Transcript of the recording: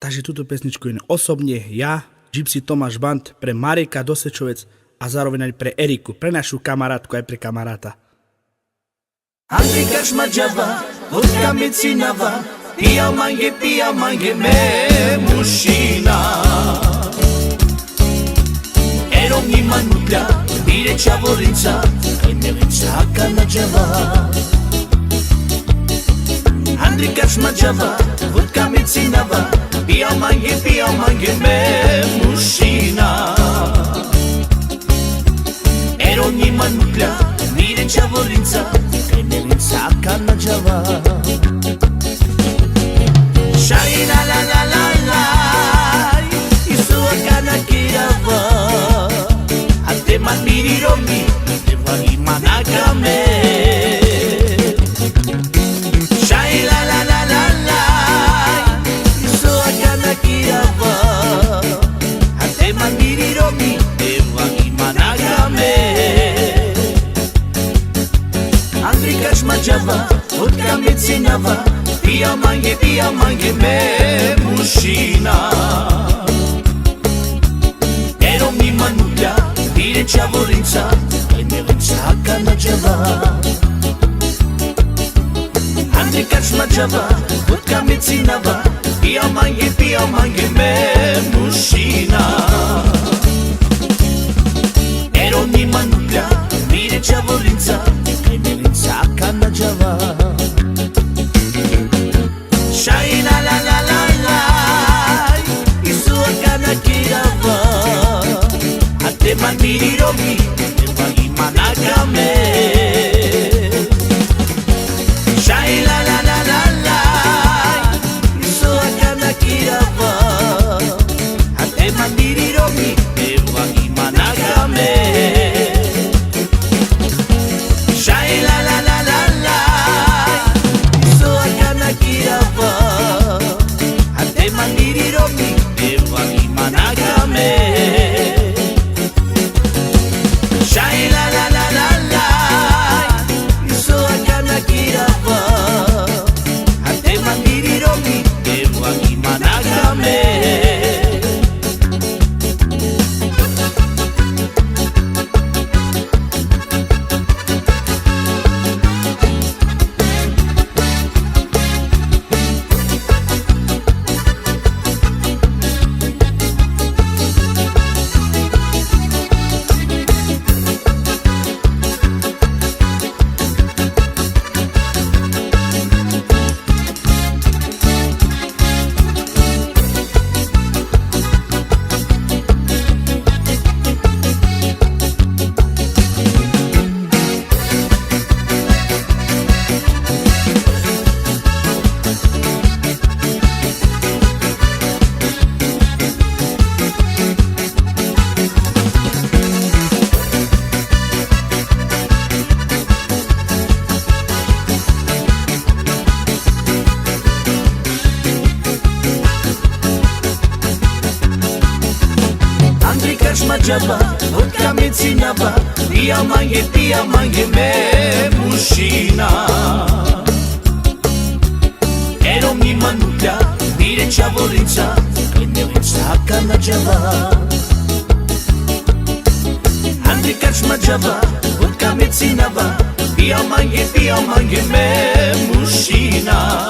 Takže túto pesničku je osobne ja, Gypsy Tomáš Band, pre Mareka Dosečovec a zároveň aj pre Eriku, pre našu kamarátku aj pre kamaráta. Andrika Šmađava, vodka mecinava, pija mange me mušina. Erom njima nutlja, bire čavorica, kajmelica kanađava. Andrika Šmađava, vodka mecinava, pija mange me mušina. Erom njima nutlja, bire čavorica, kajmelica kanađava. Shai la la la la la, isua kana kirava, ante mandiri romi, te vagi manakame. Shai la la la la la, isua kana kirava, ante mandiri romi, te vagi manakame. Andrika Šmađava, vodka mecinava, pija mange me mušina. Erom njima nutlja, bire čavorica, kajmelica kanađava. Andrika Šmađava, vodka mecinava, pija mange me mušina. Erom njima nutlja, bire čavorica, kajmelica kanađava. Shai la la la la la, isua kana kirava, ante mandiri romi, te vagi manakame. Shai la la la la la, isua kana kirava, ante mandiri romi, te vagi manakame. Shai la la la la la, isua kana kirava, ante mandiri romi, te vagi manakame. Shai la la la la la, isua kana kirava, ante mandiri romi, te vagi manakame. Andrika Šmađava, vodka mecinava, pija mange me mušina. Erom njima nutlja, bire čavorica, kajmelica kanađava. Andrika Šmađava, vodka mecinava, pija mange me mušina.